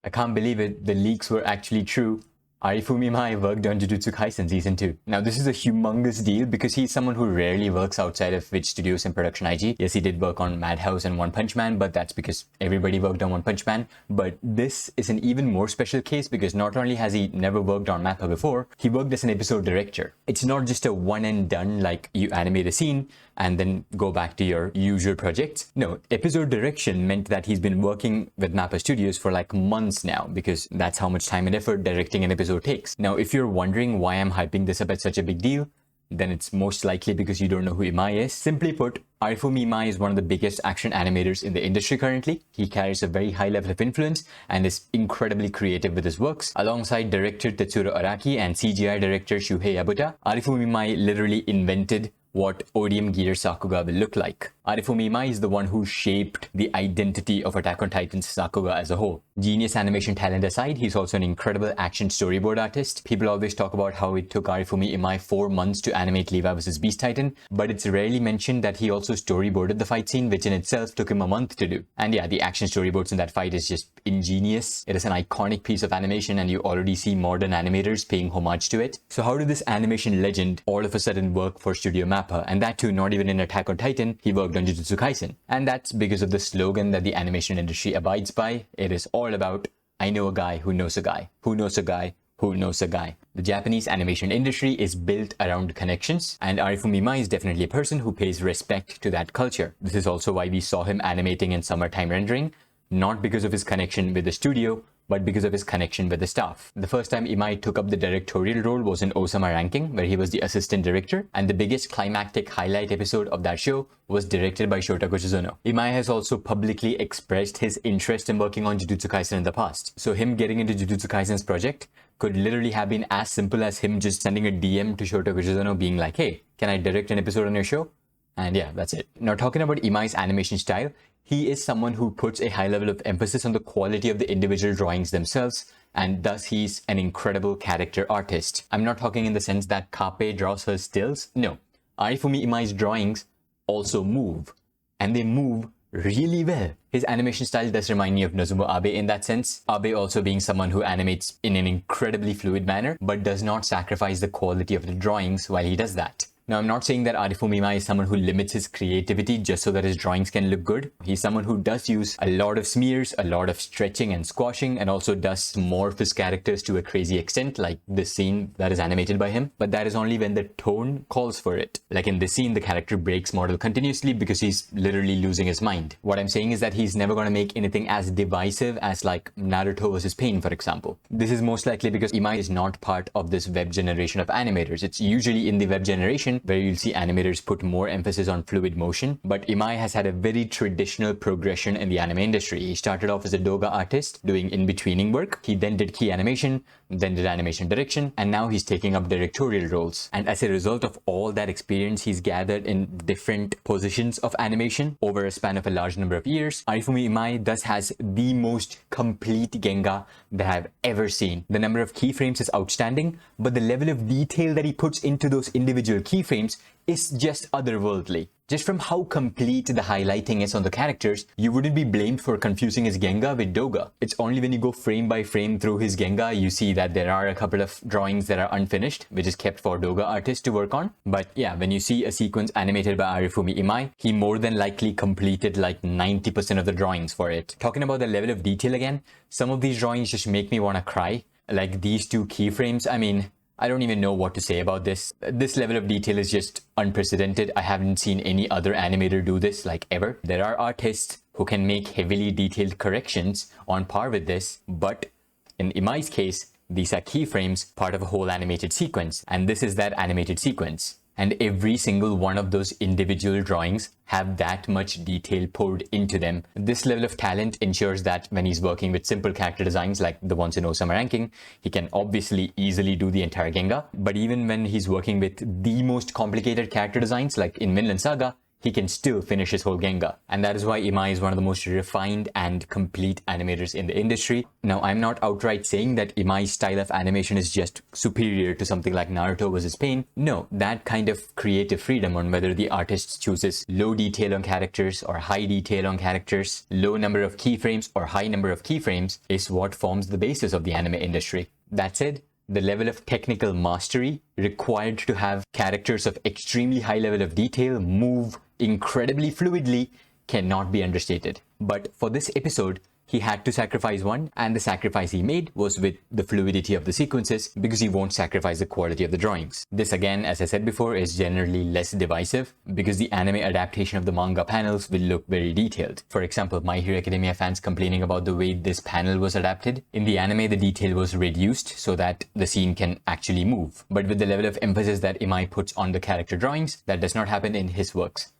I can't believe it, the leaks were actually true. Arifumi Imai worked on Jujutsu Kaisen Season 2. Now, this is a humongous deal because he's someone who rarely works outside of Witch Studios and Production IG. Yes, he did work on Madhouse and One Punch Man, but that's because everybody worked on One Punch Man. But this is an even more special case because not only has he never worked on Mappa before, he worked as an episode director. It's not just a one and done, like you animate a scene and then go back to your usual projects. No, episode direction meant that he's been working with Mappa Studios for like months now because that's how much time and effort directing an episode takes. Now, if you're wondering why I'm hyping this up as such a big deal, then it's most likely because you don't know who Imai is. Simply put, Arifumi Imai is one of the biggest action animators in the industry currently. He carries a very high level of influence and is incredibly creative with his works. Alongside director Tetsuro Araki and CGI director Shuhei Yabuta, Arifumi Imai literally invented what Odium Gear Sakuga will look like. Arifumi Imai is the one who shaped the identity of Attack on Titan's Sakuga as a whole. Genius animation talent aside, he's also an incredible action storyboard artist. People always talk about how it took Arifumi Imai 4 months to animate Levi vs Beast Titan, but it's rarely mentioned that he also storyboarded the fight scene, which in itself took him a month to do. And yeah, the action storyboards in that fight is just ingenious. It is an iconic piece of animation and you already see modern animators paying homage to it. So how did this animation legend all of a sudden work for Studio Mappa? And that too, not even in Attack on Titan, he worked on Jujutsu Kaisen. And that's because of the slogan that the animation industry abides by. It is all about, I know a guy who knows a guy, who knows a guy, who knows a guy. The Japanese animation industry is built around connections, and Arifumi Imai is definitely a person who pays respect to that culture. This is also why we saw him animating in summertime rendering, not because of his connection with the studio, but because of his connection with the staff. The first time Imai took up the directorial role was in Osama Ranking, where he was the assistant director, and the biggest climactic highlight episode of that show was directed by Shota Kochizuno. Imai has also publicly expressed his interest in working on Jujutsu Kaisen in the past, so him getting into Jujutsu Kaisen's project could literally have been as simple as him just sending a DM to Shota Kochizuno being like, hey, can I direct an episode on your show? And yeah, that's it. Now, talking about Imai's animation style, he is someone who puts a high level of emphasis on the quality of the individual drawings themselves, and thus he's an incredible character artist. I'm not talking in the sense that Kape draws her stills. No, Arifumi Imai's drawings also move, and they move really well. His animation style does remind me of Nozomu Abe in that sense. Abe also being someone who animates in an incredibly fluid manner, but does not sacrifice the quality of the drawings while he does that. Now, I'm not saying that Arifumi Imai is someone who limits his creativity just so that his drawings can look good. He's someone who does use a lot of smears, a lot of stretching and squashing, and also does morph his characters to a crazy extent, like this scene that is animated by him. But that is only when the tone calls for it. Like in this scene, the character breaks model continuously because he's literally losing his mind. What I'm saying is that he's never going to make anything as divisive as like Naruto vs Pain, for example. This is most likely because Imai is not part of this web generation of animators. It's usually in the web generation where you'll see animators put more emphasis on fluid motion, but Imai has had a very traditional progression in the anime industry. He started off as a doga artist doing in-betweening work. He then did key animation, then did animation direction, and now he's taking up directorial roles. And as a result of all that experience he's gathered in different positions of animation over a span of a large number of years, Arifumi Imai thus has the most complete Genga that I've ever seen. The number of keyframes is outstanding, but the level of detail that he puts into those individual keyframes is just otherworldly. Just from how complete the highlighting is on the characters, you wouldn't be blamed for confusing his Genga with Doga. It's only when you go frame by frame through his Genga, you see that there are a couple of drawings that are unfinished, which is kept for Doga artists to work on. But yeah, when you see a sequence animated by Arifumi Imai, he more than likely completed like 90% of the drawings for it. Talking about the level of detail again, some of these drawings just make me want to cry. Like these two keyframes, I mean, I don't even know what to say about this. This level of detail is just unprecedented. I haven't seen any other animator do this like ever. There are artists who can make heavily detailed corrections on par with this, but in Imai's case, these are keyframes, part of a whole animated sequence, and this is that animated sequence. And every single one of those individual drawings have that much detail poured into them. This level of talent ensures that when he's working with simple character designs like the ones in Osama Ranking, he can obviously easily do the entire Genga. But even when he's working with the most complicated character designs like in Vinland Saga, he can still finish his whole Genga. And that is why Imai is one of the most refined and complete animators in the industry. Now, I'm not outright saying that Imai's style of animation is just superior to something like Naruto vs. Pain. No, that kind of creative freedom on whether the artist chooses low detail on characters or high detail on characters, low number of keyframes or high number of keyframes is what forms the basis of the anime industry. That said, the level of technical mastery required to have characters of extremely high level of detail move incredibly fluidly cannot be understated. But for this episode, he had to sacrifice one, and the sacrifice he made was with the fluidity of the sequences because he won't sacrifice the quality of the drawings. This again, as I said before, is generally less divisive because the anime adaptation of the manga panels will look very detailed. For example, My Hero Academia fans complaining about the way this panel was adapted. In the anime, the detail was reduced so that the scene can actually move. But with the level of emphasis that Imai puts on the character drawings, that does not happen in his works.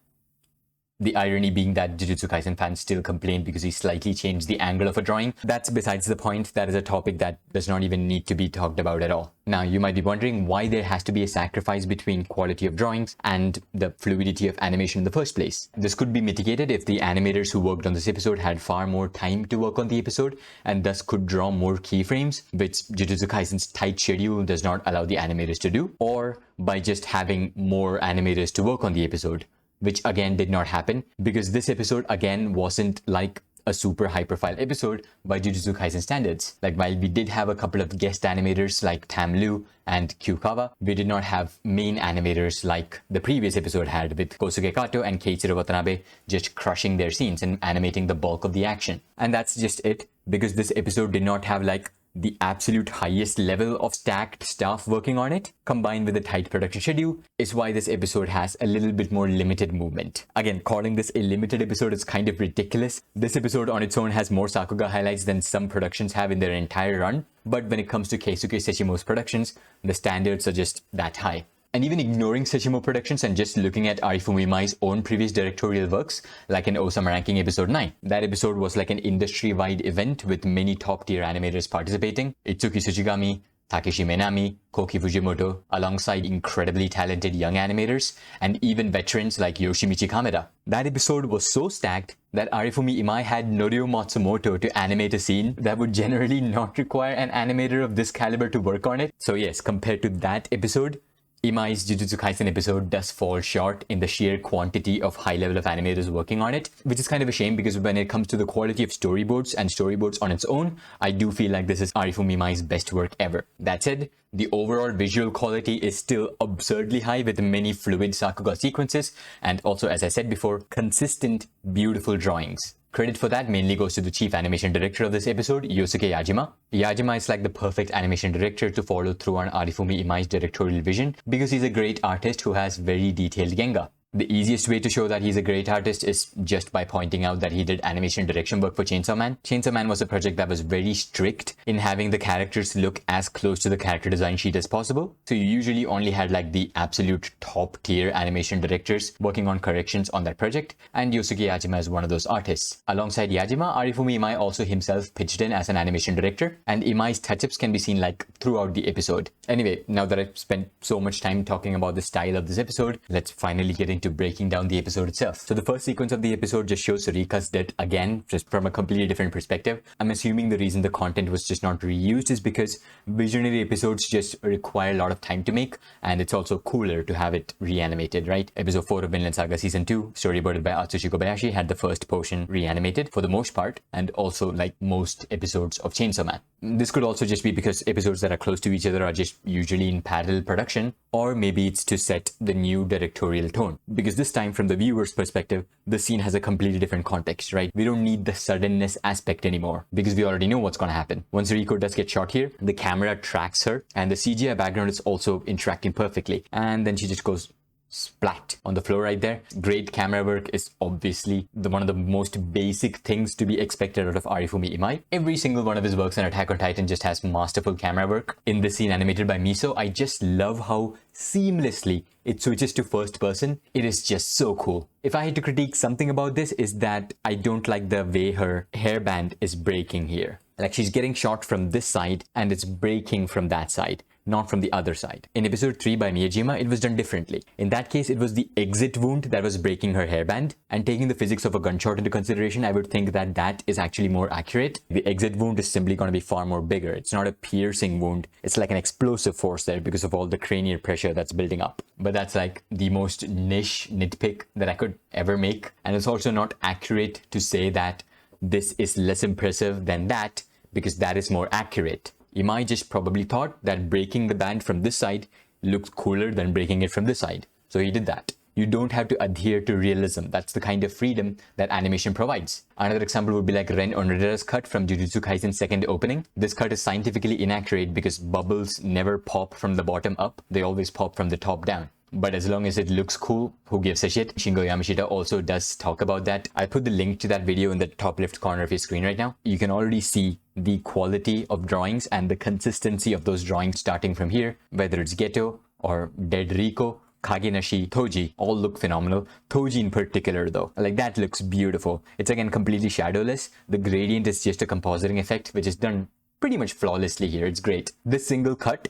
The irony being that Jujutsu Kaisen fans still complain because he slightly changed the angle of a drawing. That's besides the point. That is a topic that does not even need to be talked about at all. Now, you might be wondering why there has to be a sacrifice between quality of drawings and the fluidity of animation in the first place. This could be mitigated if the animators who worked on this episode had far more time to work on the episode and thus could draw more keyframes, which Jujutsu Kaisen's tight schedule does not allow the animators to do, or by just having more animators to work on the episode, which again did not happen because this episode again wasn't like a super high profile episode by Jujutsu Kaisen standards. Like, while we did have a couple of guest animators like Tam Lu and Kyukawa, we did not have main animators like the previous episode had, with Kosuke Kato and Keiichiro Watanabe just crushing their scenes and animating the bulk of the action. And that's just it, because this episode did not have like the absolute highest level of stacked staff working on it, combined with a tight production schedule, is why this episode has a little bit more limited movement. Again, calling this a limited episode is kind of ridiculous. This episode on its own has more Sakuga highlights than some productions have in their entire run, but when it comes to Keisuke Sechimo's productions, the standards are just that high. And even ignoring Sechimo Productions and just looking at Arifumi Imai's own previous directorial works, like in Osama Ranking Episode 9. That episode was like an industry-wide event with many top-tier animators participating. Itsuki Tsuchigami, Takeshi Menami, Koki Fujimoto, alongside incredibly talented young animators, and even veterans like Yoshimichi Kameda. That episode was so stacked that Arifumi Imai had Norio Matsumoto to animate a scene that would generally not require an animator of this caliber to work on it. So yes, compared to that episode, Imai's Jujutsu Kaisen episode does fall short in the sheer quantity of high level of animators working on it, which is kind of a shame because when it comes to the quality of storyboards and storyboards on its own, I do feel like this is Arifumi Imai's best work ever. That said, the overall visual quality is still absurdly high with many fluid Sakuga sequences and also, as I said before, consistent, beautiful drawings. Credit for that mainly goes to the chief animation director of this episode, Yosuke Yajima. Yajima is like the perfect animation director to follow through on Arifumi Imai's directorial vision because he's a great artist who has very detailed Genga. The easiest way to show that he's a great artist is just by pointing out that he did animation direction work for Chainsaw Man. Chainsaw Man was a project that was very strict in having the characters look as close to the character design sheet as possible. So you usually only had like the absolute top tier animation directors working on corrections on that project, and Yosuke Yajima is one of those artists. Alongside Yajima, Arifumi Imai also himself pitched in as an animation director, and Imai's touch-ups can be seen like throughout the episode. Anyway, now that I've spent so much time talking about the style of this episode, let's finally get into breaking down the episode itself. So the first sequence of the episode just shows Rika's death again, just from a completely different perspective. I'm assuming the reason the content was just not reused is because visionary episodes just require a lot of time to make, and it's also cooler to have it reanimated, right? Episode 4 of Vinland Saga Season 2, storyboarded by Atsushi Kobayashi, had the first portion reanimated for the most part, and also like most episodes of Chainsaw Man. This could also just be because episodes that are close to each other are just usually in parallel production, or maybe it's to set the new directorial tone. Because this time, from the viewer's perspective, the scene has a completely different context, right? We don't need the suddenness aspect anymore because we already know what's going to happen. Once Riko does get shot here, the camera tracks her and the CGI background is also interacting perfectly. And then she just goes splat on the floor right there. Great camera work is obviously one of the most basic things to be expected out of Arifumi Imai. Every single one of his works on Attack on Titan just has masterful camera work. In this scene animated by Miso, I just love how seamlessly it switches to first person. It is just so cool. If I had to critique something about this, is that I don't like the way her hairband is breaking here. Like, she's getting shot from this side and it's breaking from that side. not from the other side. In episode 3 by Yajima, it was done differently. In that case, it was the exit wound that was breaking her hairband, and taking the physics of a gunshot into consideration, I would think that that is actually more accurate. The exit wound is simply going to be far more bigger. It's not a piercing wound. It's like an explosive force there because of all the cranial pressure that's building up. But that's like the most niche nitpick that I could ever make. And it's also not accurate to say that this is less impressive than that, because that is more accurate. Imai just probably thought that breaking the band from this side looks cooler than breaking it from this side. So he did that. You don't have to adhere to realism. That's the kind of freedom that animation provides. Another example would be like Ren Onodera's cut from Jujutsu Kaisen's second opening. This cut is scientifically inaccurate because bubbles never pop from the bottom up. They always pop from the top down. But as long as it looks cool, who gives a shit? Shingo Yamashita also does talk about that. I put the link to that video in the top left corner of your screen right now. You can already see the quality of drawings and the consistency of those drawings starting from here, whether it's Geto or Dead Riko, Kagenashi, Toji, all look phenomenal. Toji in particular though, like that looks beautiful. It's again completely shadowless. The gradient is just a compositing effect, which is done pretty much flawlessly here. It's great. This single cut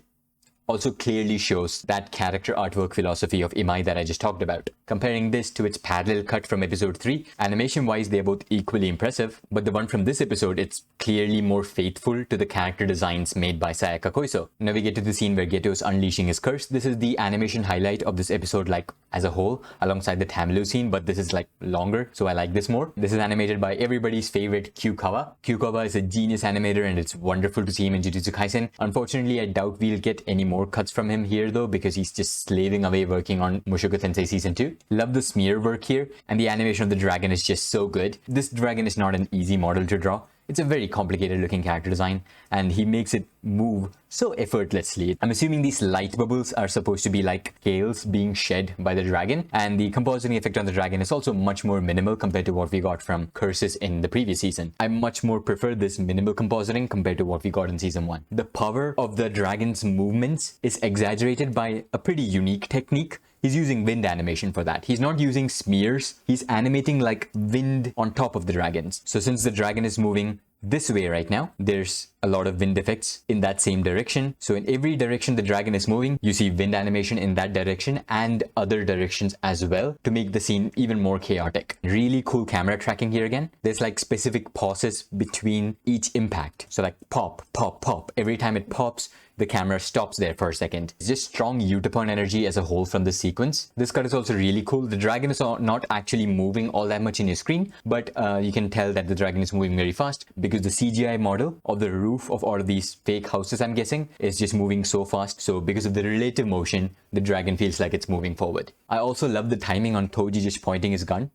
also clearly shows that character artwork philosophy of Imai that I just talked about. Comparing this to its parallel cut from episode 3, animation-wise they are both equally impressive, but the one from this episode, it's clearly more faithful to the character designs made by Sayaka Koiso. Now we get to the scene where Geto is unleashing his curse. This is the animation highlight of this episode, like as a whole, alongside the Tamilu scene, but this is like longer, so I like this more. This is animated by everybody's favorite Kyukawa. Kyukawa is a genius animator and it's wonderful to see him in Jujutsu Kaisen. Unfortunately, I doubt we'll get any more cuts from him here though, because he's just slaving away working on Mushoku Tensei Season 2. Love the smear work here, and the animation of the dragon is just so good. This dragon is not an easy model to draw. It's a very complicated looking character design, and he makes it move so effortlessly. I'm assuming these light bubbles are supposed to be like scales being shed by the dragon, and the compositing effect on the dragon is also much more minimal compared to what we got from Curses in the previous season. I much more prefer this minimal compositing compared to what we got in Season 1. The power of the dragon's movements is exaggerated by a pretty unique technique. He's using wind animation for that. He's not using smears. He's animating like wind on top of the dragons. So since the dragon is moving this way right now, there's a lot of wind effects in that same direction. So in every direction the dragon is moving, you see wind animation in that direction and other directions as well to make the scene even more chaotic. Really cool camera tracking here again. There's like specific pauses between each impact. So like pop, pop, pop. Every time it pops, the camera stops there for a second. It's just strong Utapon energy as a whole from this sequence. This cut is also really cool. The dragon is not actually moving all that much in your screen, but you can tell that the dragon is moving very fast because the CGI model of the roof of all of these fake houses, I'm guessing, is just moving so fast. So because of the relative motion, the dragon feels like it's moving forward. I also love the timing on Toji just pointing his gun.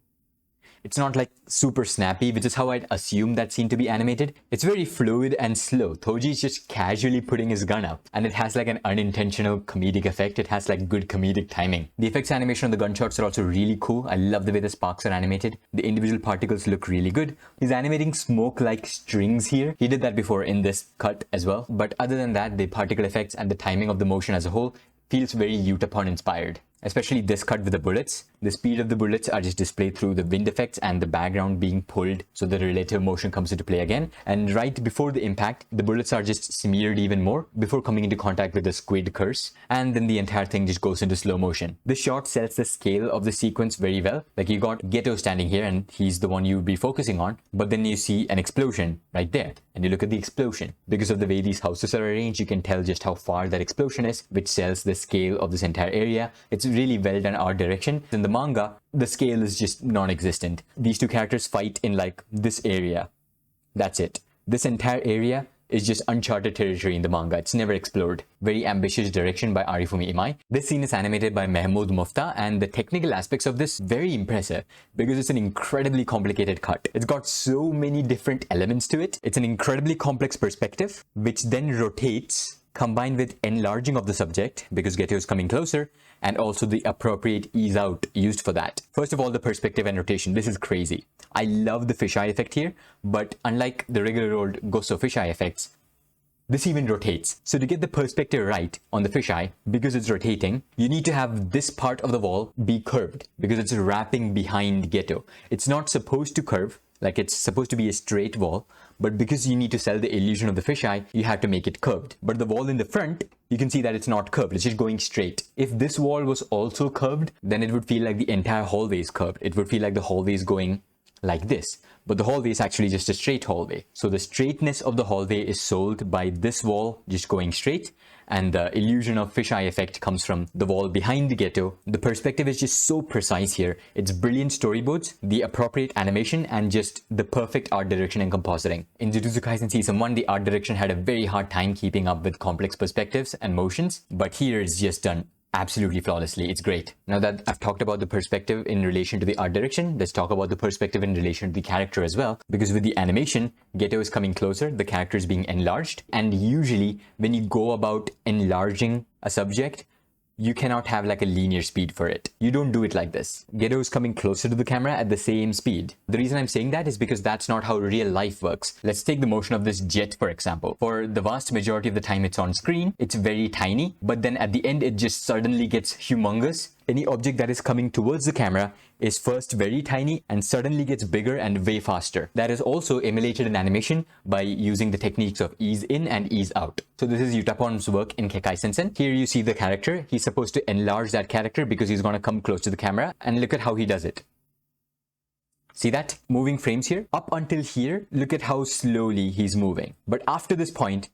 It's not like super snappy, which is how I'd assume that scene to be animated. It's very fluid and slow. Toji is just casually putting his gun up, and it has like an unintentional comedic effect. It has like good comedic timing. The effects animation on the gunshots are also really cool. I love the way the sparks are animated. The individual particles look really good. He's animating smoke like strings here. He did that before in this cut as well. But other than that, the particle effects and the timing of the motion as a whole feels very Utapon inspired. Especially this cut with the bullets. The speed of the bullets are just displayed through the wind effects and the background being pulled, so the relative motion comes into play again. And right before the impact, the bullets are just smeared even more before coming into contact with the squid curse, and then the entire thing just goes into slow motion. This shot sells the scale of the sequence very well. Like you got Geto standing here and he's the one you would be focusing on, but then you see an explosion right there, and you look at the explosion. Because of the way these houses are arranged, you can tell just how far that explosion is, which sells the scale of this entire area. It's really well done art direction. In the manga, the scale is just non-existent. These two characters fight in like this area. That's it. This entire area is just uncharted territory in the manga. It's never explored. Very ambitious direction by Arifumi Imai. This scene is animated by Mahmoud Mufta, and the technical aspects of this very impressive because it's an incredibly complicated cut. It's got so many different elements to it. It's an incredibly complex perspective, which then rotates combined with enlarging of the subject because Geto is coming closer, and also the appropriate ease out used for that. First of all, the perspective and rotation. This is crazy. I love the fisheye effect here, but unlike the regular old Gosso fisheye effects, this even rotates. So to get the perspective right on the fisheye, because it's rotating, you need to have this part of the wall be curved because it's wrapping behind Geto. It's not supposed to curve. Like it's supposed to be a straight wall, but because you need to sell the illusion of the fisheye, you have to make it curved. But the wall in the front, you can see that it's not curved, it's just going straight. If this wall was also curved, then it would feel like the entire hallway is curved. It would feel like the hallway is going like this. But the hallway is actually just a straight hallway. So the straightness of the hallway is sold by this wall just going straight, and the illusion of fisheye effect comes from the wall behind the Geto. The perspective is just so precise here. It's brilliant storyboards, the appropriate animation, and just the perfect art direction and compositing. In Jujutsu Kaisen Season 1, the art direction had a very hard time keeping up with complex perspectives and motions, but here it's just done absolutely flawlessly. It's great. Now that I've talked about the perspective in relation to the art direction, let's talk about the perspective in relation to the character as well. Because with the animation, Geto is coming closer, the character is being enlarged. And usually when you go about enlarging a subject, you cannot have like a linear speed for it. You don't do it like this. Geto is coming closer to the camera at the same speed. The reason I'm saying that is because that's not how real life works. Let's take the motion of this jet, for example. For the vast majority of the time it's on screen, it's very tiny, but then at the end it just suddenly gets humongous. Any object that is coming towards the camera is first very tiny and suddenly gets bigger and way faster. That is also emulated in animation by using the techniques of ease in and ease out. So this is Yutapon's work in Kekai Sensen. Here you see the character. He's supposed to enlarge that character because he's going to come close to the camera, and look at how he does it. See that? Moving frames here. Up until here, look at how slowly he's moving. But after this point,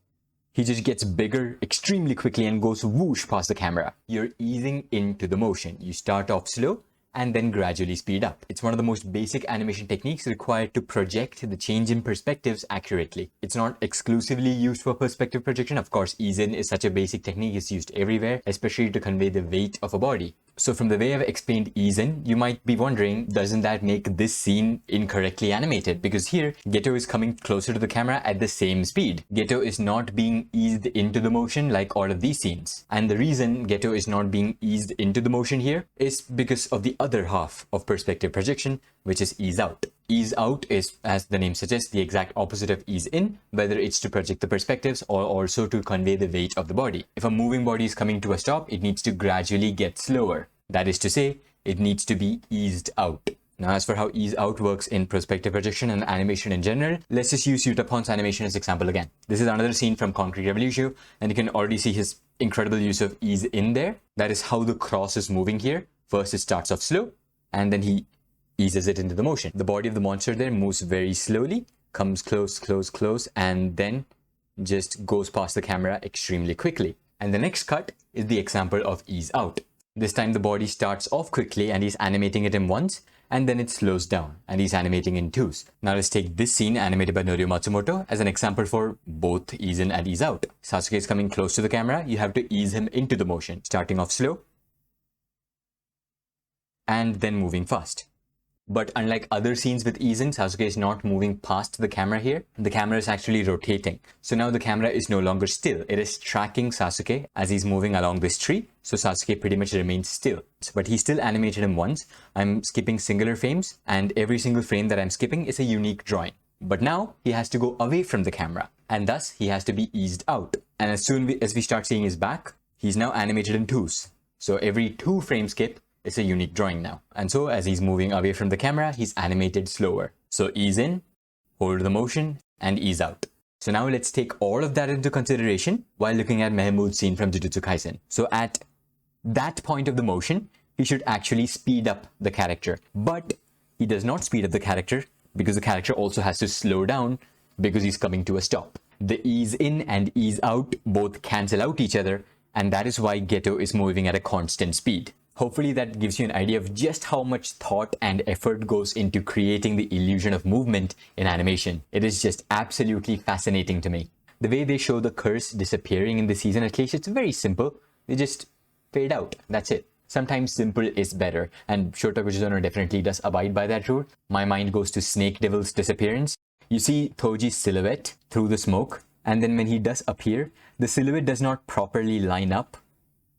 he just gets bigger extremely quickly and goes whoosh past the camera. You're easing into the motion. You start off slow and then gradually speed up. It's one of the most basic animation techniques required to project the change in perspectives accurately. It's not exclusively used for perspective projection. Of course, ease in is such a basic technique. It's used everywhere, especially to convey the weight of a body. So from the way I've explained ease in, you might be wondering, doesn't that make this scene incorrectly animated? Because here, Geto is coming closer to the camera at the same speed. Geto is not being eased into the motion like all of these scenes. And the reason Geto is not being eased into the motion here is because of the other half of perspective projection, which is ease out. Ease out is, as the name suggests, the exact opposite of ease in, whether it's to project the perspectives or also to convey the weight of the body. If a moving body is coming to a stop, it needs to gradually get slower. That is to say, it needs to be eased out. Now, as for how ease out works in perspective projection and animation in general, let's just use Yutapon's animation as example again. This is another scene from Concrete Revolution, and you can already see his incredible use of ease in there. That is how the cross is moving here. First, it starts off slow, and then he eases it into the motion. The body of the monster there moves very slowly, comes close, close, close, and then just goes past the camera extremely quickly. And the next cut is the example of ease out. This time the body starts off quickly and he's animating it in ones, and then it slows down and he's animating in twos. Now let's take this scene animated by Norio Matsumoto as an example for both ease in and ease out. Sasuke is coming close to the camera, you have to ease him into the motion, starting off slow and then moving fast. But unlike other scenes with ease in, Sasuke is not moving past the camera here. The camera is actually rotating. So now the camera is no longer still. It is tracking Sasuke as he's moving along this tree. So Sasuke pretty much remains still. But he's still animated him once. I'm skipping singular frames, and every single frame that I'm skipping is a unique drawing. But now he has to go away from the camera, and thus he has to be eased out. And as soon as we start seeing his back, he's now animated in twos. So every 2 frame skip, it's a unique drawing now. And so as he's moving away from the camera, he's animated slower. So ease in, hold the motion, and ease out. So now let's take all of that into consideration while looking at Mahmoud's scene from Jujutsu Kaisen. So at that point of the motion, he should actually speed up the character. But he does not speed up the character because the character also has to slow down because he's coming to a stop. The ease in and ease out both cancel out each other, and that is why Geto is moving at a constant speed. Hopefully that gives you an idea of just how much thought and effort goes into creating the illusion of movement in animation. It is just absolutely fascinating to me. The way they show the curse disappearing in the season, at least, it's very simple. They just fade out. That's it. Sometimes simple is better, and Shota Kuchizono definitely does abide by that rule. My mind goes to Snake Devil's disappearance. You see Toji's silhouette through the smoke, and then when he does appear, the silhouette does not properly line up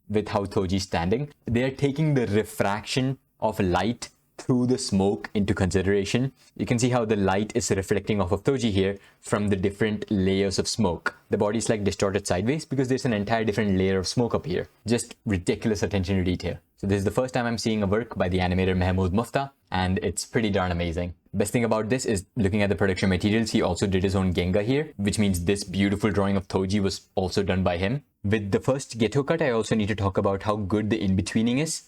with how Toji's standing. They are taking the refraction of light through the smoke into consideration. You can see how the light is reflecting off of Toji here from the different layers of smoke. The body is like distorted sideways because there's an entire different layer of smoke up here. Just ridiculous attention to detail. So this is the first time I'm seeing a work by the animator Mahmoud Mufta, and it's pretty darn amazing. Best thing about this is looking at the production materials, he also did his own Genga here, which means this beautiful drawing of Toji was also done by him. With the first Geto cut, I also need to talk about how good the in-betweening is,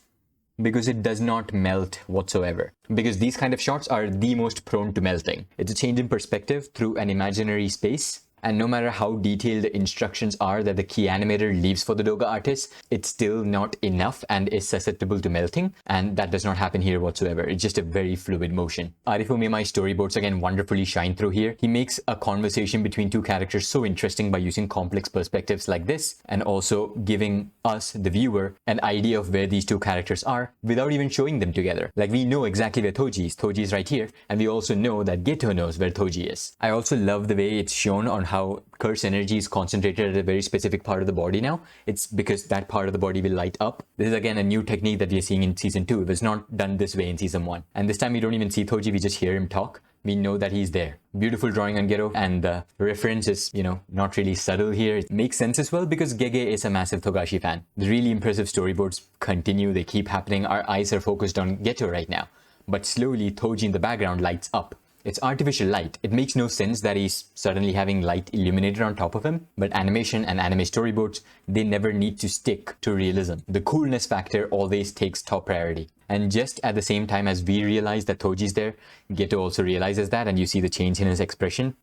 because it does not melt whatsoever. Because these kind of shots are the most prone to melting. It's a change in perspective through an imaginary space. And no matter how detailed the instructions are that the key animator leaves for the doga artist, it's still not enough and is susceptible to melting. And that does not happen here whatsoever. It's just a very fluid motion. Arifumi Imai's storyboards again wonderfully shine through here. He makes a conversation between two characters so interesting by using complex perspectives like this, and also giving us, the viewer, an idea of where these two characters are without even showing them together. Like, we know exactly where Toji is. Toji is right here. And we also know that Geto knows where Toji is. I also love the way it's shown on how curse energy is concentrated at a very specific part of the body now. It's because that part of the body will light up. This is again a new technique that we are seeing in season 2. It was not done this way in season 1. And this time we don't even see Toji, we just hear him talk. We know that he's there. Beautiful drawing on Geto, and the reference is, not really subtle here. It makes sense as well because Gege is a massive Togashi fan. The really impressive storyboards continue, they keep happening. Our eyes are focused on Geto right now. But slowly Toji in the background lights up. It's artificial light. It makes no sense that he's suddenly having light illuminated on top of him, but animation and anime storyboards, they never need to stick to realism. The coolness factor always takes top priority. And just at the same time as we realize that Toji's there, Geto also realizes that, and you see the change in his expression.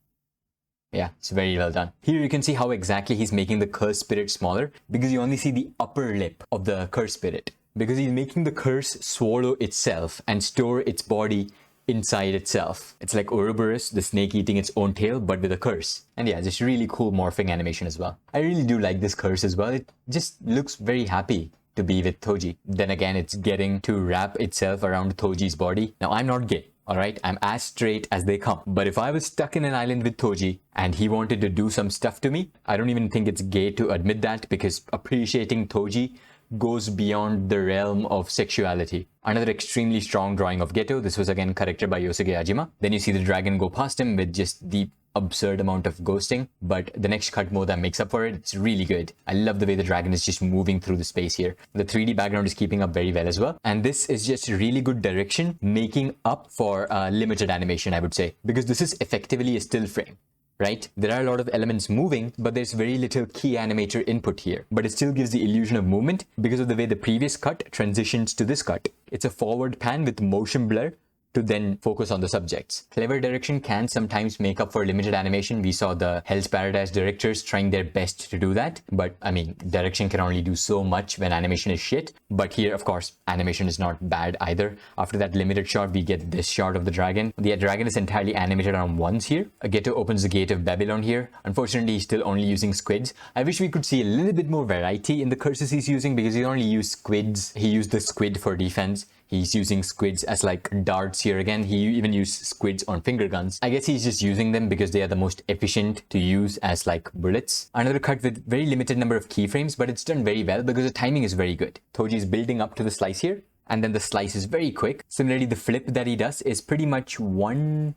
Yeah, it's very well done. Here you can see how exactly he's making the curse spirit smaller, because you only see the upper lip of the curse spirit. Because he's making the curse swallow itself and store its body inside itself. It's like Ouroboros, the snake eating its own tail, but with a curse. And yeah, just really cool morphing animation as well. I really do like this curse as well. It just looks very happy to be with Toji. Then again, it's getting to wrap itself around Toji's body. Now, I'm not gay, alright? I'm as straight as they come. But if I was stuck in an island with Toji and he wanted to do some stuff to me, I don't even think it's gay to admit that, because appreciating Toji goes beyond the realm of sexuality. Another extremely strong drawing of Geto. This was again corrected by Yosuke Yajima. Then you see the dragon go past him with just the absurd amount of ghosting, but the next cut more than makes up for it. It's really good. I love the way the dragon is just moving through the space here. The 3D background is keeping up very well as well. And this is just really good direction, making up for limited animation, I would say, because this is effectively a still frame. Right? There are a lot of elements moving, but there's very little key animator input here. But it still gives the illusion of movement because of the way the previous cut transitions to this cut. It's a forward pan with motion blur to then focus on the subjects. Clever direction can sometimes make up for limited animation. We saw the Hell's Paradise directors trying their best to do that. But I mean, direction can only do so much when animation is shit. But here, of course, animation is not bad either. After that limited shot, we get this shot of the dragon. The dragon is entirely animated on ones here. Geto opens the gate of Babylon here. Unfortunately, he's still only using squids. I wish we could see a little bit more variety in the curses he's using, because he only used squids. He used the squid for defense. He's using squids as like darts here again. He even used squids on finger guns. I guess he's just using them because they are the most efficient to use as like bullets. Another cut with very limited number of keyframes, but it's done very well because the timing is very good. Toji is building up to the slice here, and then the slice is very quick. Similarly, the flip that he does is pretty much one...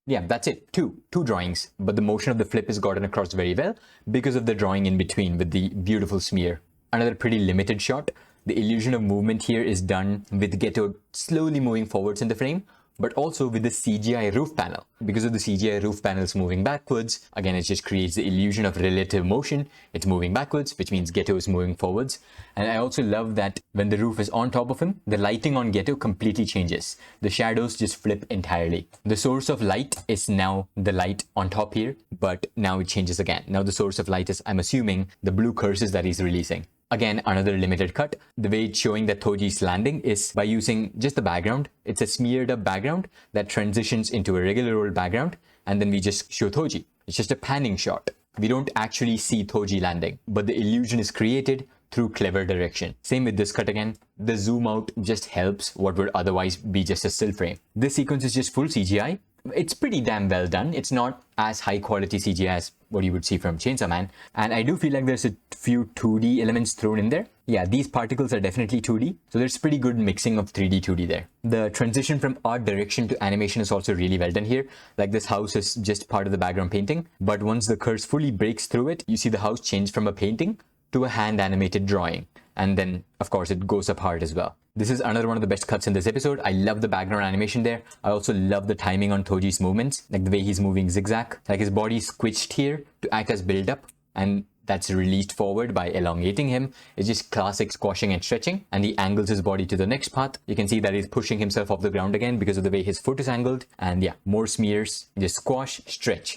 Yeah, that's it. Two drawings. But the motion of the flip is gotten across very well because of the drawing in between with the beautiful smear. Another pretty limited shot. The illusion of movement here is done with Geto slowly moving forwards in the frame, but also with the CGI roof panel. Because of the CGI roof panels moving backwards, again, it just creates the illusion of relative motion. It's moving backwards, which means Geto is moving forwards. And I also love that when the roof is on top of him, the lighting on Geto completely changes. The shadows just flip entirely. The source of light is now the light on top here, but now it changes again. Now the source of light is, I'm assuming, the blue curses that he's releasing. Again, another limited cut. The way it's showing that Toji's landing is by using just the background. It's a smeared up background that transitions into a regular old background, and then we just show Toji. It's just a panning shot. We don't actually see Toji landing, but the illusion is created through clever direction. Same with this cut again. The zoom out just helps what would otherwise be just a still frame. This sequence is just full CGI. It's pretty damn well done. It's not as high quality CGI as what you would see from Chainsaw Man. And I do feel like there's a few 2D elements thrown in there. Yeah, these particles are definitely 2D. So there's pretty good mixing of 3D, 2D there. The transition from art direction to animation is also really well done here. Like this house is just part of the background painting. But once the curse fully breaks through it, you see the house change from a painting to a hand animated drawing. and then of course it goes apart as well. This is another one of the best cuts in this episode. I love the background animation there. I also love the timing on Toji's movements, like the way he's moving zigzag, like his body squished here to act as build up, and that's released forward by elongating him. It's just classic squashing and stretching, and he angles his body to the next path. You can see that he's pushing himself off the ground again because of the way his foot is angled. And yeah, more smears, just squash,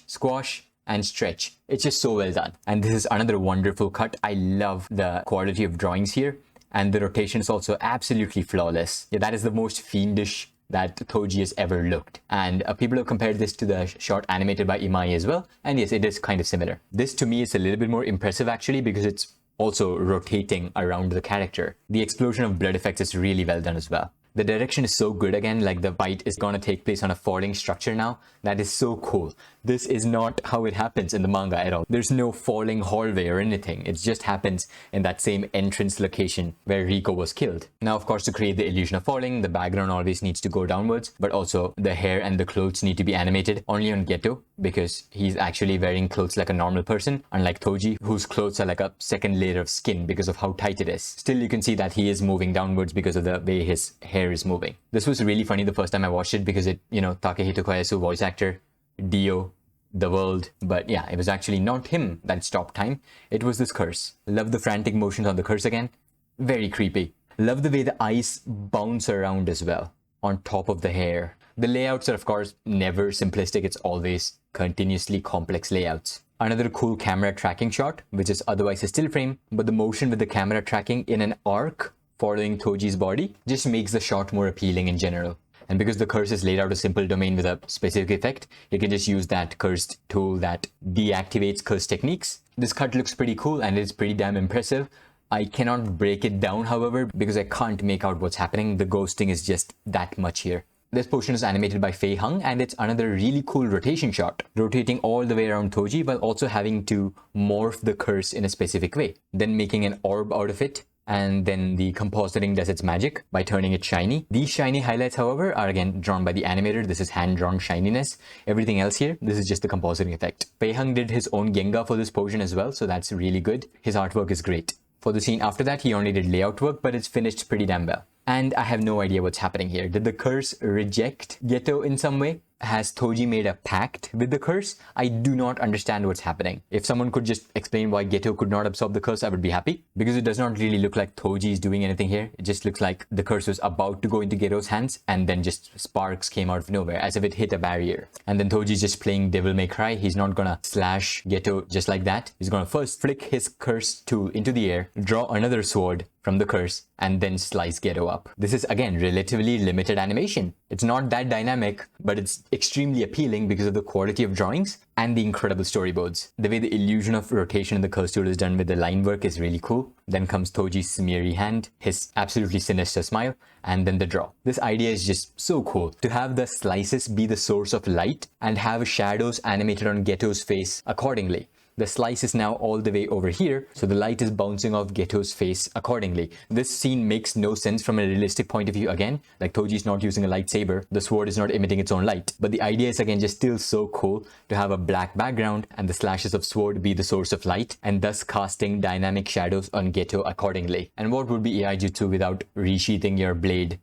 squash and stretch. It's just so well done. And this is another wonderful cut. I love the quality of drawings here, and the rotation is also absolutely flawless. Yeah, that is the most fiendish that Toji has ever looked. And people have compared this to the shot animated by Imai as well. And yes, it is kind of similar. This to me is a little bit more impressive actually, because it's also rotating around the character. The explosion of blood effects is really well done as well. The direction is so good again, like the fight is gonna take place on a falling structure now. That is so cool. This is not how it happens in the manga at all. There's no falling hallway or anything. It just happens in that same entrance location where Rico was killed. Now, of course, to create the illusion of falling, the background always needs to go downwards, but also the hair and the clothes need to be animated only on Geto, because he's actually wearing clothes like a normal person, unlike Toji, whose clothes are like a second layer of skin because of how tight it is. Still, you can see that he is moving downwards because of the way his hair is moving. This was really funny the first time I watched it because it, Takehito Koyasu, voice actor, Dio, the world, but yeah, it was actually not him that stopped time. It was this curse. Love the frantic motions on the curse again. Very creepy. Love the way the eyes bounce around as well on top of the hair. The layouts are of course never simplistic. It's always continuously complex layouts. Another cool camera tracking shot, which is otherwise a still frame, but the motion with the camera tracking in an arc following Toji's body just makes the shot more appealing in general. And because the curse is laid out a simple domain with a specific effect, you can just use that cursed tool that deactivates curse techniques. This cut looks pretty cool and it's pretty damn impressive. I cannot break it down, however, because I can't make out what's happening. The ghosting is just that much here. This portion is animated by Fei Hung, and it's another really cool rotation shot, rotating all the way around Toji while also having to morph the curse in a specific way, then making an orb out of it. And then the compositing does its magic by turning it shiny. These shiny highlights, however, are again drawn by the animator. This is hand-drawn shininess. Everything else here, this is just the compositing effect. Fei Hung did his own Genga for this portion as well, so that's really good. His artwork is great. For the scene after that, he only did layout work, but it's finished pretty damn well. And I have no idea what's happening here. Did the curse reject Geto in some way? Has Toji made a pact with the curse? I do not understand what's happening. If someone could just explain why Geto could not absorb the curse, I would be happy. Because it does not really look like Toji is doing anything here. It just looks like the curse was about to go into Geto's hands and then just sparks came out of nowhere as if it hit a barrier. And then Toji's just playing Devil May Cry. He's not gonna slash Geto just like that. He's gonna first flick his curse tool into the air, draw another sword from the curse, and then slice Geto up. This is again relatively limited animation. It's not that dynamic, but it's extremely appealing because of the quality of drawings and the incredible storyboards. The way the illusion of rotation in the curse tool is done with the line work is really cool. Then comes Toji's smeary hand, his absolutely sinister smile, and then the draw. This idea is just so cool. To have the slices be the source of light and have shadows animated on Geto's face accordingly. The slice is now all the way over here, so the light is bouncing off Geto's face accordingly. This scene makes no sense from a realistic point of view again, like Toji's not using a lightsaber, the sword is not emitting its own light. But the idea is again just still so cool to have a black background and the slashes of sword be the source of light, and thus casting dynamic shadows on Geto accordingly. And what would be AI Jutsu without resheathing your blade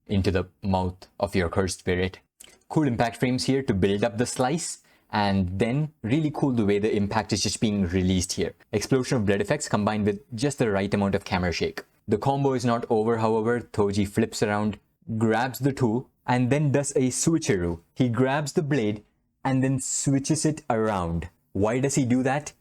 into the mouth of your cursed spirit? Cool impact frames here to build up the slice. And then really cool the way the impact is just being released here. Explosion of blood effects combined with just the right amount of camera shake. The combo is not over, however. Toji flips around, grabs the tool, and then does a switcheroo. He grabs the blade and then switches it around. Why does he do that?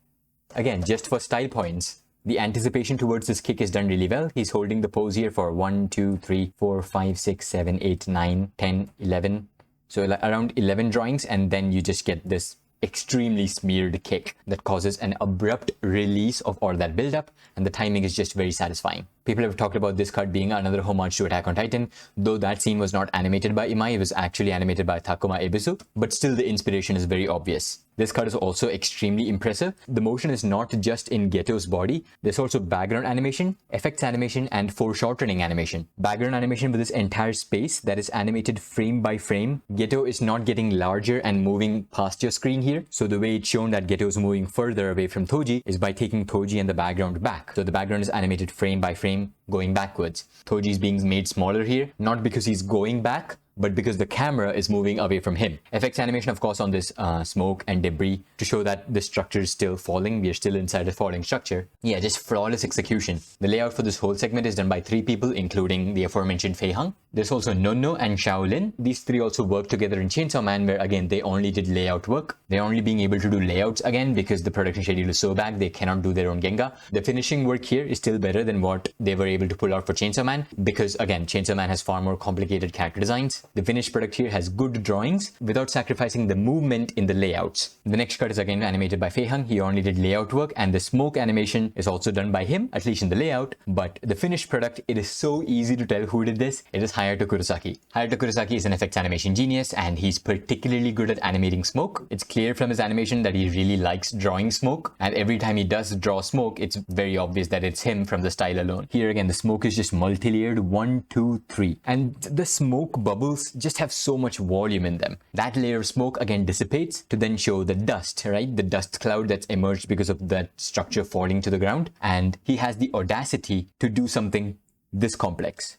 Again, just for style points. The anticipation towards this kick is done really well. He's holding the pose here for 1, 2, 3, 4, 5, 6, 7, 8, 9, 10, 11. So around 11 drawings, and then you just get this extremely smeared kick that causes an abrupt release of all that build-up, and the timing is just very satisfying. People have talked about this cut being another homage to Attack on Titan, though that scene was not animated by Imai, it was actually animated by Takuma Ebisu, but still the inspiration is very obvious. This cut is also extremely impressive. The motion is not just in Geto's body, there's also background animation, effects animation, and foreshortening animation. Background animation with this entire space that is animated frame by frame. Geto is not getting larger and moving past your screen here, so the way it's shown that Geto is moving further away from Toji is by taking Toji and the background back. So the background is animated frame by frame frame going backwards. Toji is being made smaller here, not because he's going back, but because the camera is moving away from him. Effects animation, of course, on this smoke and debris to show that the structure is still falling. We are still inside a falling structure. Yeah, just flawless execution. The layout for this whole segment is done by 3 people, including the aforementioned Fei Hung. There's also Nonno and Shaolin. These 3 also work together in Chainsaw Man, where again, they only did layout work. They're only being able to do layouts again because the production schedule is so bad, they cannot do their own Genga. The finishing work here is still better than what they were able to pull out for Chainsaw Man, because again, Chainsaw Man has far more complicated character designs. The finished product here has good drawings without sacrificing the movement in the layouts. The next cut is again animated by Fei Hung. He only did layout work, and the smoke animation is also done by him, at least in the layout. But the finished product, it is so easy to tell who did this. It is Hayato Kurosaki. Hayato Kurosaki is an effects animation genius, and he's particularly good at animating smoke. It's clear from his animation that he really likes drawing smoke, and every time he does draw smoke, it's very obvious that it's him from the style alone. Here again, the smoke is just multi-layered, 1, 2, 3, and the smoke bubbles just have so much volume in them. That layer of smoke again dissipates to then show the dust, right? The dust cloud that's emerged because of that structure falling to the ground. And he has the audacity to do something this complex.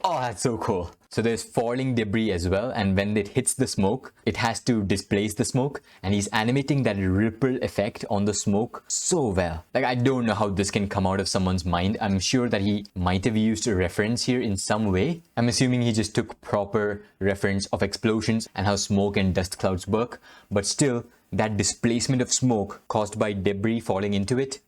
Oh, that's so cool. So there's falling debris as well, and when it hits the smoke, it has to displace the smoke, and he's animating that ripple effect on the smoke so well. Like, I don't know how this can come out of someone's mind. I'm sure that he might have used a reference here in some way. I'm assuming he just took proper reference of explosions and how smoke and dust clouds work, but still, that displacement of smoke caused by debris falling into it,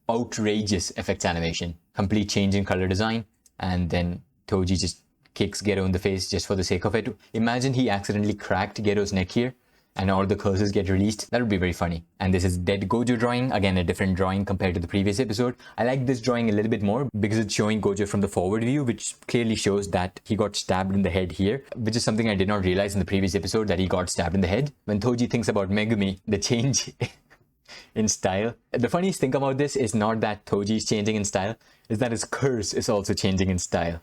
outrageous effects animation. Complete change in color design, and then Toji just kicks Gero in the face just for the sake of it. Imagine he accidentally cracked Gero's neck here and all the curses get released. That would be very funny. And this is Dead Gojo drawing. Again, a different drawing compared to the previous episode. I like this drawing a little bit more because it's showing Gojo from the forward view, which clearly shows that he got stabbed in the head here, which is something I did not realize in the previous episode, that he got stabbed in the head. When Toji thinks about Megumi, the change in style. The funniest thing about this is not that Toji is changing in style, is that his curse is also changing in style.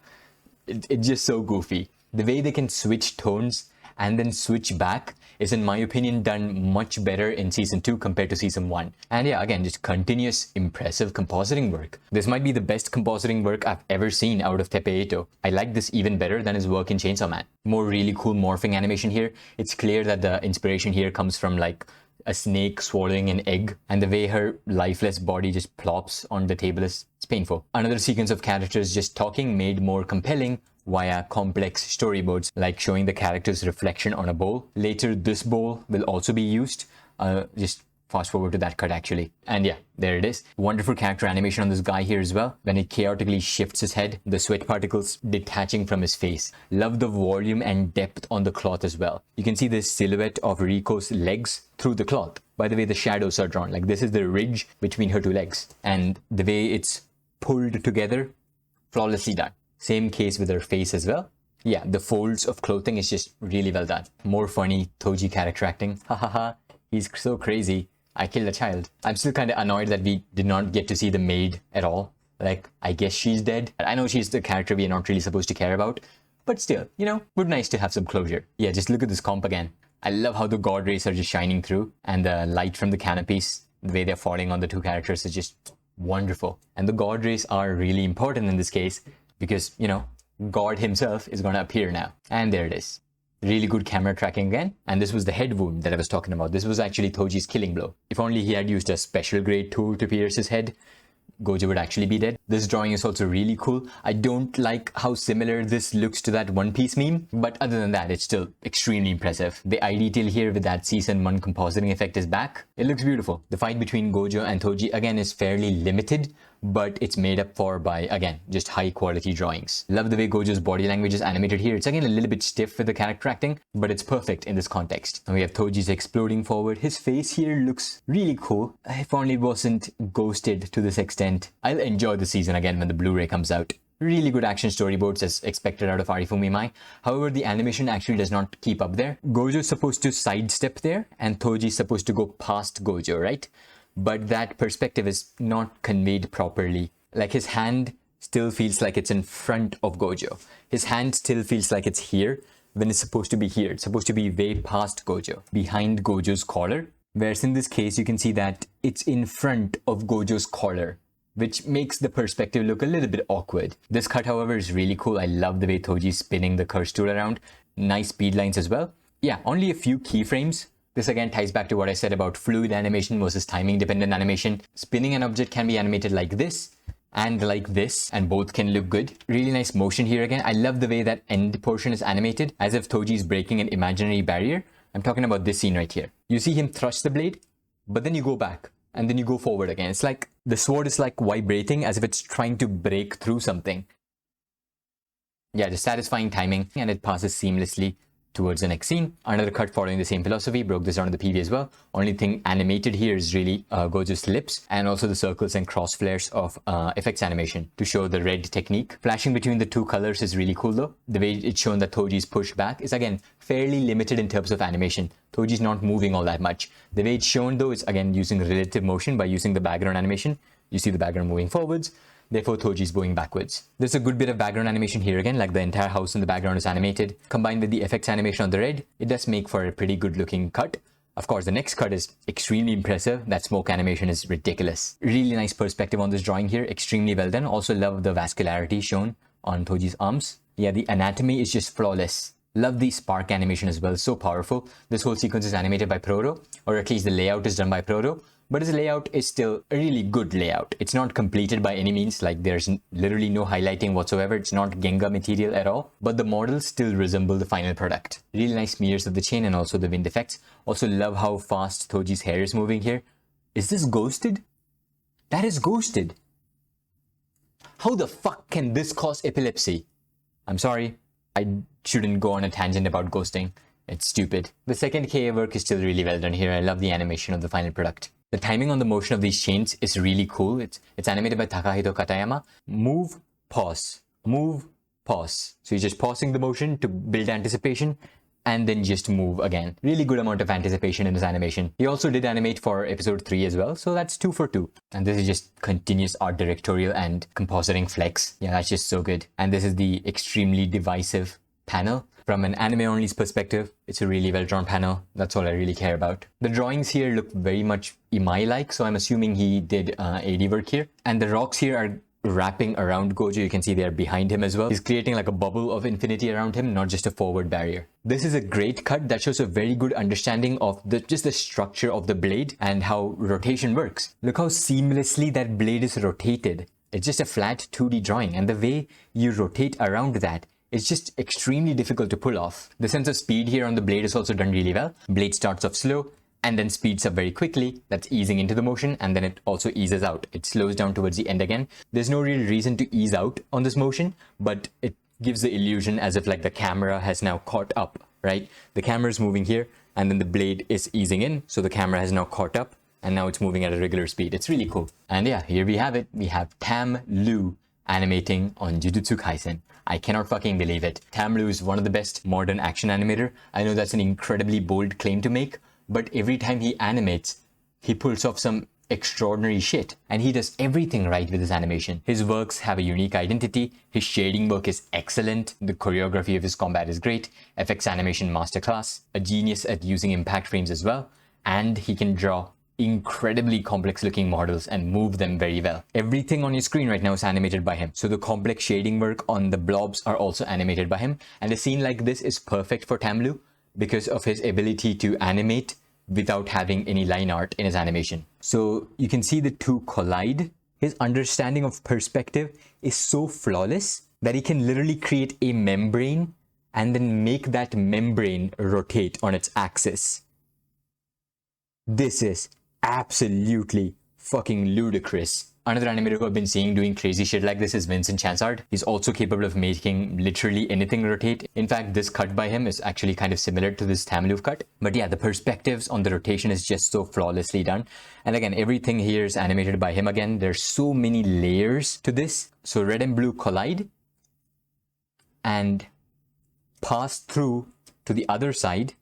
It's just so goofy. The way they can switch tones and then switch back is, in my opinion, done much better in season 2 compared to season 1. And yeah, again, just continuous impressive compositing work. This might be the best compositing work I've ever seen out of Teppei Ito. I like this even better than his work in Chainsaw Man. More really cool morphing animation here. It's clear that the inspiration here comes from like a snake swallowing an egg, and the way her lifeless body just plops on the table is painful. Another sequence of characters just talking made more compelling via complex storyboards, like showing the character's reflection on a bowl. Later, this bowl will also be used. Just fast forward to that cut actually. And yeah, there it is. Wonderful character animation on this guy here as well. When it chaotically shifts his head, the sweat particles detaching from his face. Love the volume and depth on the cloth as well. You can see the silhouette of Riko's legs through the cloth. By the way, the shadows are drawn. Like, this is the ridge between her 2 legs. And the way it's pulled together, flawlessly done. Same case with her face as well. Yeah, the folds of clothing is just really well done. More funny Toji character acting. Ha ha ha, he's so crazy. I killed a child. I'm still kind of annoyed that we did not get to see the maid at all. Like, I guess she's dead. I know she's the character we are not really supposed to care about, but still, you know, would nice to have some closure. Yeah, just look at this comp again. I love how the god rays are just shining through, and the light from the canopies, the way they're falling on the 2 characters is just wonderful. And the god rays are really important in this case because, you know, God himself is going to appear now. And there it is. Really good camera tracking again. And this was the head wound that I was talking about. This was actually Toji's killing blow. If only he had used a special grade tool to pierce his head, Gojo would actually be dead. This drawing is also really cool. I don't like how similar this looks to that One Piece meme, but other than that, it's still extremely impressive. The eye detail here with that season 1 compositing effect is back. It looks beautiful. The fight between Gojo and Toji again is fairly limited, but it's made up for by, again, just high quality drawings. Love the way Gojo's body language is animated here. It's again a little bit stiff with the character acting, but it's perfect in this context. And we have Toji's exploding forward. His face here looks really cool. If only it wasn't ghosted to this extent. I'll enjoy the season again when the Blu-ray comes out. Really good action storyboards as expected out of Arifumi Imai. However, the animation actually does not keep up there. Gojo's supposed to sidestep there, and Toji's supposed to go past Gojo, right? But that perspective is not conveyed properly. Like, his hand still feels like it's in front of Gojo. His hand still feels like it's here when it's supposed to be here. It's supposed to be way past Gojo, behind Gojo's collar. Whereas in this case, you can see that it's in front of Gojo's collar which makes the perspective look a little bit awkward. This cut, however, is really cool. I love the way Toji's spinning the curse tool around. Nice speed lines as well. Yeah, only a few keyframes. This again ties back to what I said about fluid animation versus timing dependent animation. Spinning an object can be animated like this and like this, and both can look good. Really nice motion here again. I love the way that end portion is animated as if Toji is breaking an imaginary barrier. I'm talking about this scene right here. You see him thrust the blade, but then you go back and then you go forward again. It's like the sword is like vibrating as if it's trying to break through something. Yeah, just satisfying timing, and it passes seamlessly towards the next scene. Another cut following the same philosophy, broke this down in the PV as well. Only thing animated here is really Gojo's lips and also the circles and cross flares of effects animation to show the red technique. Flashing between the two colors is really cool though. The way it's shown that Toji's push back is again fairly limited in terms of animation. Toji's not moving all that much. The way it's shown though is again using relative motion by using the background animation. You see the background moving forwards. Therefore, Toji's going backwards. There's a good bit of background animation here again, like the entire house in the background is animated. Combined with the effects animation on the red, it does make for a pretty good looking cut. Of course, the next cut is extremely impressive. That smoke animation is ridiculous. Really nice perspective on this drawing here, extremely well done. Also love the vascularity shown on Toji's arms. Yeah, the anatomy is just flawless. Love the spark animation as well, so powerful. This whole sequence is animated by Proro, or at least the layout is done by Proro. But his layout is still a really good layout. It's not completed by any means, like there's literally no highlighting whatsoever. It's not Genga material at all, but the models still resemble the final product. Really nice smears of the chain and also the wind effects. Also love how fast Toji's hair is moving here. Is this ghosted? That is ghosted. How the fuck can this cause epilepsy? I'm sorry, I shouldn't go on a tangent about ghosting. It's stupid. The second KA work is still really well done here. I love the animation of the final product. The timing on the motion of these chains is really cool. It's animated by Takahito Katayama. Move, pause, move, pause. So you're just pausing the motion to build anticipation and then just move again. Really good amount of anticipation in this animation. He also did animate for episode 3 as well, so that's 2 for 2. And this is just continuous art directorial and compositing flex. Yeah, that's just so good. And this is the extremely divisive panel. From an anime-only's perspective, it's a really well-drawn panel. That's all I really care about. The drawings here look very much Imai-like, so I'm assuming he did AD work here. And the rocks here are wrapping around Gojo. You can see they're behind him as well. He's creating like a bubble of infinity around him, not just a forward barrier. This is a great cut that shows a very good understanding of just the structure of the blade and how rotation works. Look how seamlessly that blade is rotated. It's just a flat 2D drawing, and the way you rotate around that, it's just extremely difficult to pull off. The sense of speed here on the blade is also done really well. Blade starts off slow and then speeds up very quickly. That's easing into the motion, and then it also eases out. It slows down towards the end again. There's no real reason to ease out on this motion, but it gives the illusion as if like the camera has now caught up, right? The camera is moving here and then the blade is easing in. So the camera has now caught up and now it's moving at a regular speed. It's really cool. And yeah, here we have it. We have Tam Lu animating on Jujutsu Kaisen. I cannot fucking believe it. Tam Lu is one of the best modern action animator. I know that's an incredibly bold claim to make, but every time he animates, he pulls off some extraordinary shit. And he does everything right with his animation. His works have a unique identity. His shading work is excellent. The choreography of his combat is great. FX animation masterclass. A genius at using impact frames as well. And he can draw incredibly complex looking models and move them very well. Everything on your screen right now is animated by him. So the complex shading work on the blobs are also animated by him. And a scene like this is perfect for Tam Lu because of his ability to animate without having any line art in his animation. So you can see the two collide. His understanding of perspective is so flawless that he can literally create a membrane and then make that membrane rotate on its axis. This is absolutely fucking ludicrous. Another animator who I've been seeing doing crazy shit like this is Vincent Chansard. He's also capable of making literally anything rotate. In fact, this cut by him is actually kind of similar to this Tam Lu cut. But yeah, the perspectives on the rotation is just so flawlessly done. And again, everything here is animated by him again. There's so many layers to this. So red and blue collide and pass through to the other side,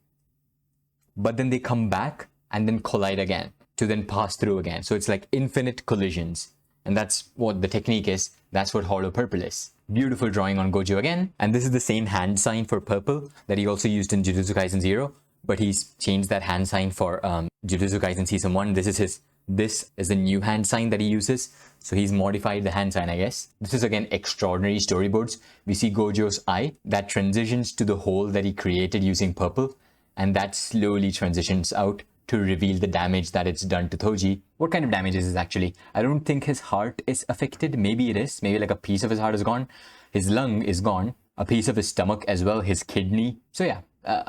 but then they come back and then collide again to then pass through again. So it's like infinite collisions. And that's what the technique is. That's what hollow purple is. Beautiful drawing on Gojo again. And this is the same hand sign for purple that he also used in Jujutsu Kaisen 0. But he's changed that hand sign for Jujutsu Kaisen Season 1. This is his This is the new hand sign that he uses. So he's modified the hand sign, I guess. This is again extraordinary storyboards. We see Gojo's eye that transitions to the hole that he created using purple, and that slowly transitions out to reveal the damage that it's done to Toji. What kind of damage is this actually? I don't think his heart is affected. Maybe it is. Maybe like a piece of his heart is gone. His lung is gone. A piece of his stomach as well. His kidney. So yeah,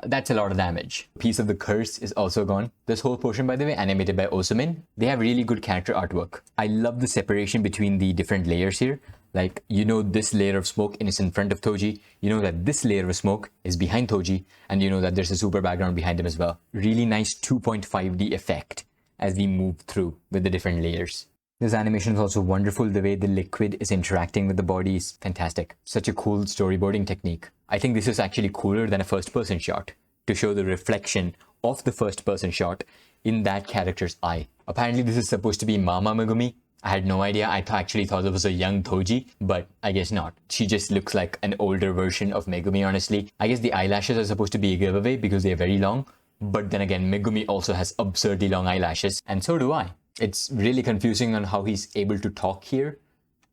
that's a lot of damage. A piece of the curse is also gone. This whole portion, by the way, animated by Osumin. They have really good character artwork. I love the separation between the different layers here. Like, you know, this layer of smoke is in front of Toji. You know that this layer of smoke is behind Toji. And you know that there's a super background behind him as well. Really nice 2.5D effect as we move through with the different layers. This animation is also wonderful. The way the liquid is interacting with the body is fantastic. Such a cool storyboarding technique. I think this is actually cooler than a first-person shot to show the reflection of the first-person shot in that character's eye. Apparently, this is supposed to be Mama Megumi. I had no idea. I actually thought it was a young Toji, but I guess not. She just looks like an older version of Megumi, honestly. I guess the eyelashes are supposed to be a giveaway because they're very long. But then again, Megumi also has absurdly long eyelashes, and so do I. It's really confusing on how he's able to talk here,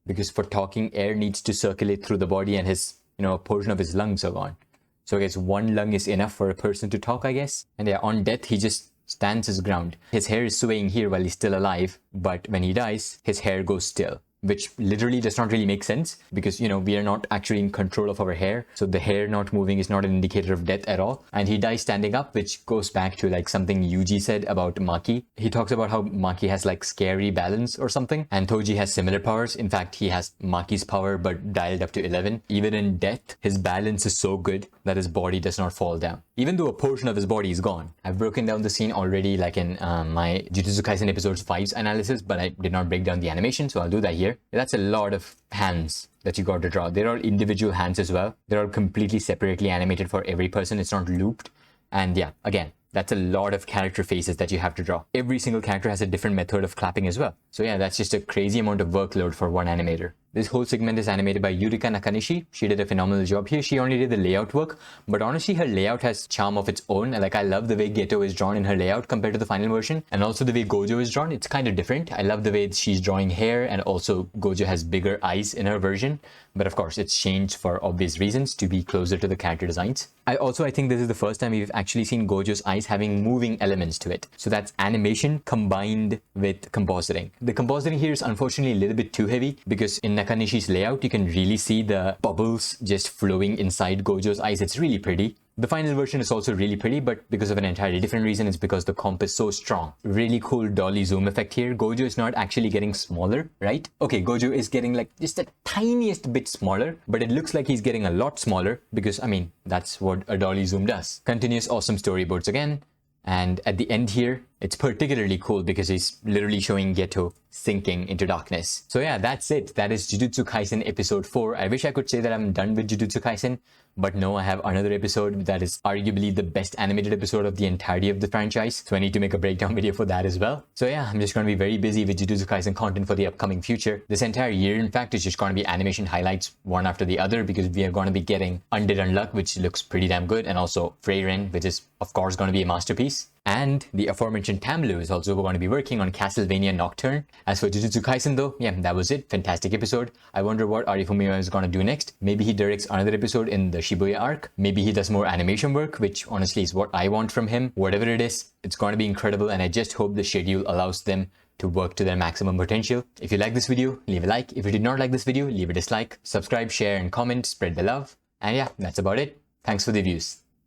because for talking, air needs to circulate through the body and his, a portion of his lungs are gone. So I guess one lung is enough for a person to talk, I guess. And yeah, on death, he just stands his ground. His hair is swaying here while he's still alive, but when he dies, his hair goes still, which literally does not really make sense because, we are not actually in control of our hair. So the hair not moving is not an indicator of death at all. And he dies standing up, which goes back to like something Yuji said about Maki. He talks about how Maki has like scary balance or something. And Toji has similar powers. In fact, he has Maki's power, but dialed up to 11. Even in death, his balance is so good that his body does not fall down, even though a portion of his body is gone. I've broken down the scene already, like in my Jujutsu Kaisen episodes 5's analysis, but I did not break down the animation, so I'll do that here. That's a lot of hands that you got to draw. They're all individual hands as well. They're all completely separately animated for every person. It's not looped. And yeah, again, that's a lot of character faces that you have to draw. Every single character has a different method of clapping as well. So yeah, that's just a crazy amount of workload for one animator. This whole segment is animated by Yurika Nakanishi. She did a phenomenal job here. She only did the layout work, but honestly, her layout has charm of its own. Like, I love the way Geto is drawn in her layout compared to the final version. And also the way Gojo is drawn, it's kind of different. I love the way she's drawing hair, and also Gojo has bigger eyes in her version. But of course, it's changed for obvious reasons to be closer to the character designs. I think this is the first time we've actually seen Gojo's eyes having moving elements to it. So that's animation combined with compositing. The compositing here is unfortunately a little bit too heavy because in Nakanishi's layout, you can really see the bubbles just flowing inside Gojo's eyes. It's really pretty. The final version is also really pretty, but because of an entirely different reason. It's because the comp is so strong. Really cool dolly zoom effect here. Gojo is not actually getting smaller, right? Okay, Gojo is getting like just the tiniest bit smaller, but it looks like he's getting a lot smaller because, that's what a dolly zoom does. Continuous awesome storyboards again. And at the end here, it's particularly cool because he's literally showing Geto sinking into darkness. So yeah, that's it. That is Jujutsu Kaisen episode 4. I wish I could say that I'm done with Jujutsu Kaisen, but no, I have another episode that is arguably the best animated episode of the entirety of the franchise. So I need to make a breakdown video for that as well. So yeah, I'm just going to be very busy with Jujutsu Kaisen content for the upcoming future. This entire year, in fact, is just going to be animation highlights one after the other because we are going to be getting Undead Unluck, which looks pretty damn good, and also Freyren, which is of course going to be a masterpiece. And the aforementioned Tamlu is also going to be working on Castlevania Nocturne. As for Jujutsu Kaisen though, yeah, that was it. Fantastic episode. I wonder what Arifumi Imai is going to do next. Maybe he directs another episode in the Shibuya arc. Maybe he does more animation work, which honestly is what I want from him. Whatever it is, it's going to be incredible, and I just hope the schedule allows them to work to their maximum potential. If you like this video, leave a like. If you did not like this video, leave a dislike. Subscribe, share, and comment. Spread the love. And yeah, that's about it. Thanks for the views.